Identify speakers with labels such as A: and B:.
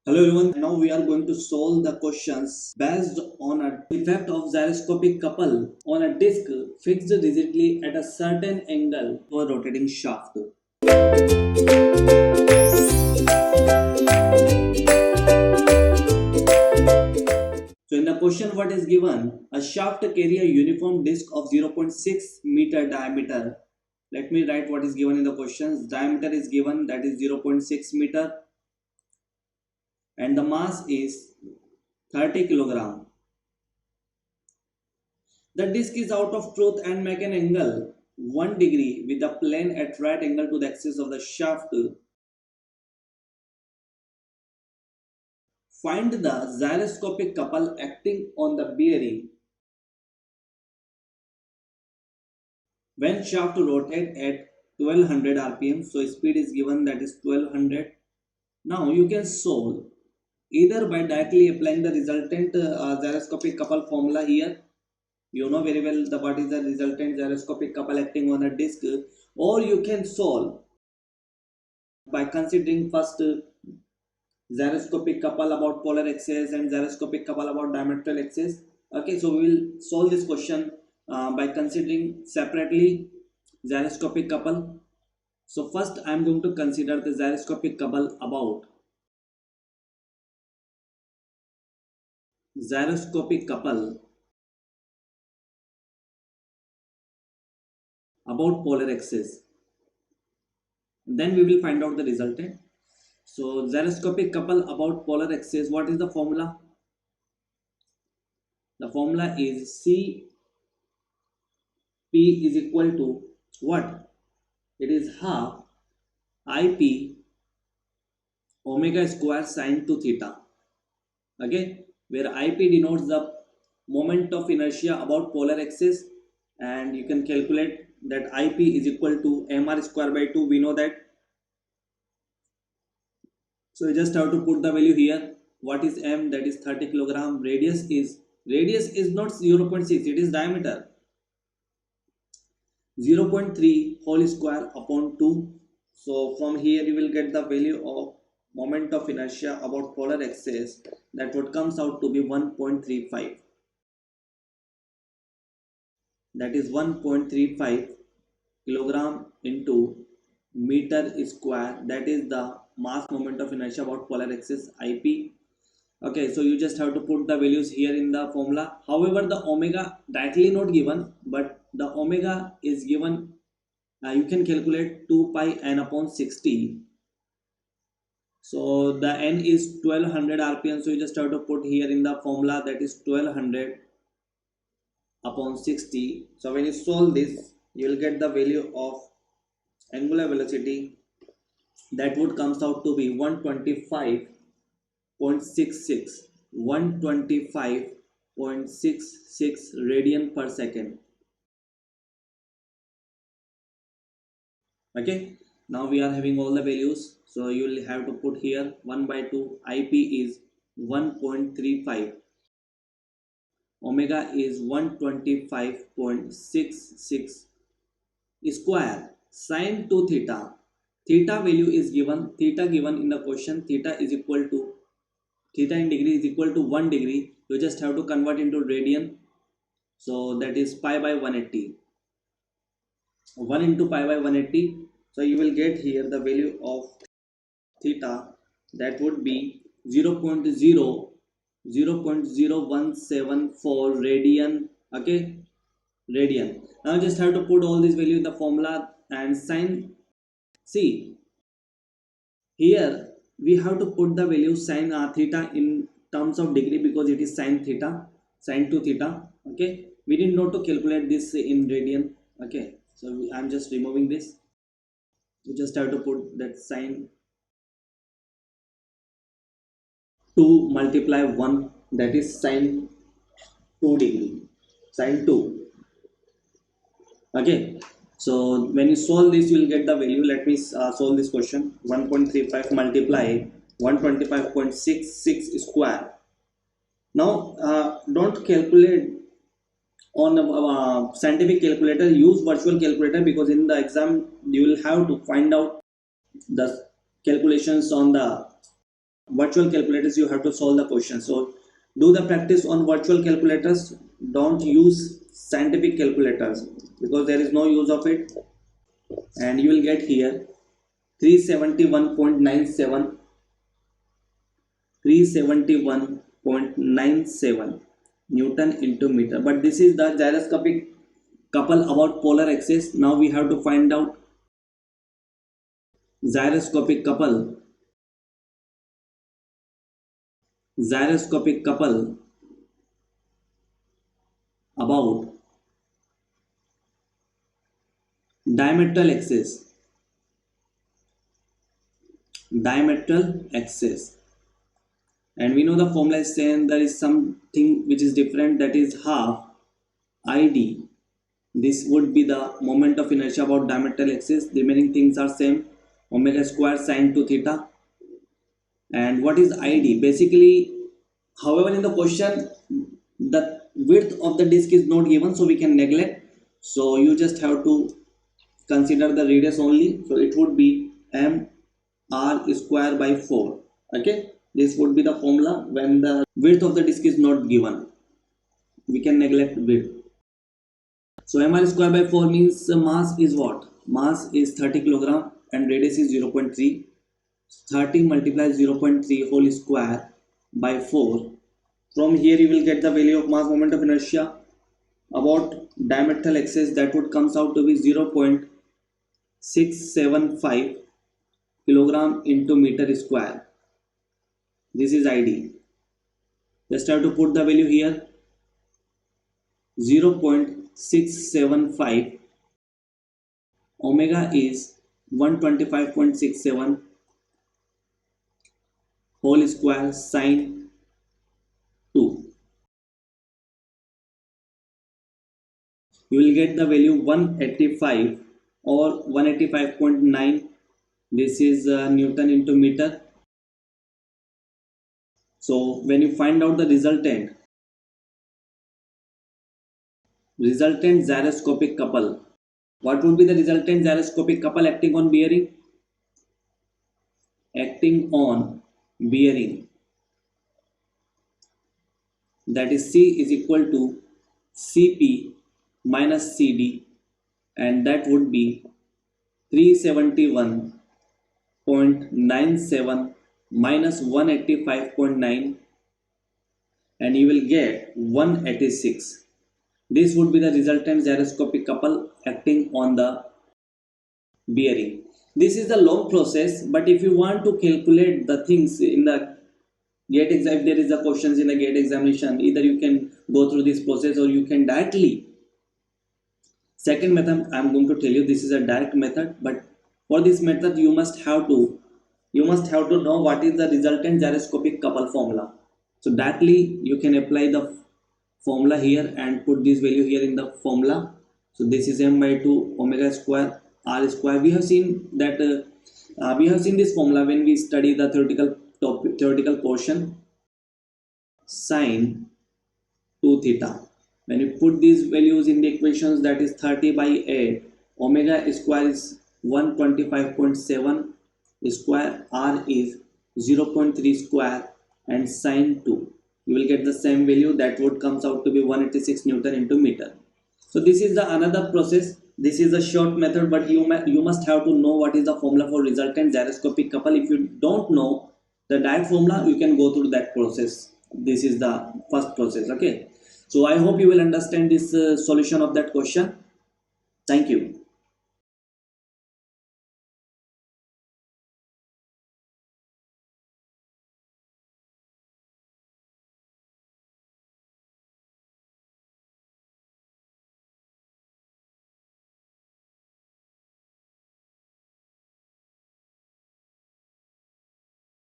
A: Hello everyone, now we are going to solve the questions based on a effect of gyroscopic couple on a disc fixed rigidly at a certain angle to a rotating shaft. So in the question what is given, a shaft carry a uniform disc of 0.6 meter diameter. Let me write what is given in the questions. Diameter is given, that is 0.6 meter, and the mass is 30 kilogram. The disk is out of truth and make an angle 1 degree with the plane at right angle to the axis of the shaft. Find the gyroscopic couple acting on the bearing when shaft rotate at 1200 rpm. So speed is given, that is 1200. Now you can solve either by directly applying the resultant gyroscopic couple formula here. You know very well what is the resultant gyroscopic couple acting on a disc, or you can solve by considering first gyroscopic couple about polar axis and gyroscopic couple about diametral axis. Okay, so we will solve this question by considering separately gyroscopic couple. So first I am going to consider the gyroscopic couple about polar axis. Then we will find out the resultant. So gyroscopic couple about polar axis, what is the formula? The formula is Cp is equal to what? It is half Ip omega square sine to theta. Okay, where Ip denotes the moment of inertia about polar axis, and you can calculate that Ip is equal to mr square by 2. We know that. So you just have to put the value here. What is m? That is 30 kilogram. Radius is not 0.6, it is diameter. 0.3 whole square upon 2. So from here you will get the value of moment of inertia about polar axis, that would comes out to be 1.35. That is 1.35 kilogram into meter square. That is the mass moment of inertia about polar axis Ip. Okay, so you just have to put the values here in the formula. However, the omega directly not given, but the omega is given. You can calculate 2 pi n upon 60. So the n is 1200 rpm. So you just have to put here in the formula, that is 1200 upon 60. So when you solve this, you will get the value of angular velocity, that would comes out to be 125.66 radian per second. Okay, now we are having all the values, so you will have to put here 1 by 2. Ip is 1.35, omega is 125.66 square sine to theta. Theta value is given, theta given in the question. Theta is equal to, theta in degree is equal to 1 degree. You just have to convert into radian. So that is pi by 180. 1 into pi by 180. So you will get here the value of theta, that would be 0.0174 radian. Okay, radian. Now just have to put all these value in the formula and sine. See, here we have to put the value sine theta in terms of degree, because it is sine theta, sine to theta. Okay, we didn't know to calculate this in radian. Okay, so I'm just removing this. You just have to put that sine 2 multiply 1, that is sine 2 degree, sine 2. Okay, so when you solve this, you will get the value. Let me solve this question. 1.35 multiply 125.66 square. Now don't calculate on a scientific calculator, use virtual calculator, because in the exam you will have to find out the calculations on the virtual calculators you have to solve the question. So do the practice on virtual calculators. Don't use scientific calculators because there is no use of it. And you will get here 371.97 371.97 Newton into meter. But this is the gyroscopic couple about polar axis. Now we have to find out gyroscopic couple about diametral axis. And we know the formula is saying there is something which is different, that is half id. This would be the moment of inertia about diametral axis. The remaining things are same, omega square sine 2 theta. And what is id? Basically, however, in the question the width of the disk is not given, so we can neglect. So you just have to consider the radius only. So it would be m r square by 4. Okay, this would be the formula when the width of the disk is not given. We can neglect width. So mr square by 4 means mass is what? Mass is 30 kilogram and radius is 0.3. 30 multiplies 0.3 whole square by 4. From here you will get the value of mass moment of inertia about diametral axis. That would comes out to be 0.675 kilogram into meter square. This is id. Just have to put the value here, 0.675. Omega is 125.67 whole square sine 2. You will get the value 185 or 185.9. This is Newton into meter. So when you find out the resultant gyroscopic couple, what would be the resultant gyroscopic couple acting on bearing? That is C is equal to Cp minus Cd, and that would be 371.97 minus 185.9, and you will get 186. This would be the resultant gyroscopic couple acting on the bearing. This is the long process, but if you want to calculate the things in the gate exam, if there is a questions in the gate examination, either you can go through this process or you can directly. Second method I am going to tell you, this is a direct method, but for this method you must have to know what is the resultant gyroscopic couple formula. So directly you can apply the formula here and put this value here in the formula. So this is m by 2 omega square r square. We have seen that we have seen this formula when we study the theoretical portion, sine 2 theta. When you put these values in the equations, that is 30 by 8, omega square is 125.7 square, r is 0.3 square, and sine 2. You will get the same value, that would comes out to be 186 Newton into meter. So this is the another process. This is a short method, but you must have to know what is the formula for resultant gyroscopic couple. If you don't know the direct formula, you can go through that process. This is the first process. Okay, so I hope you will understand this solution of that question. Thank you.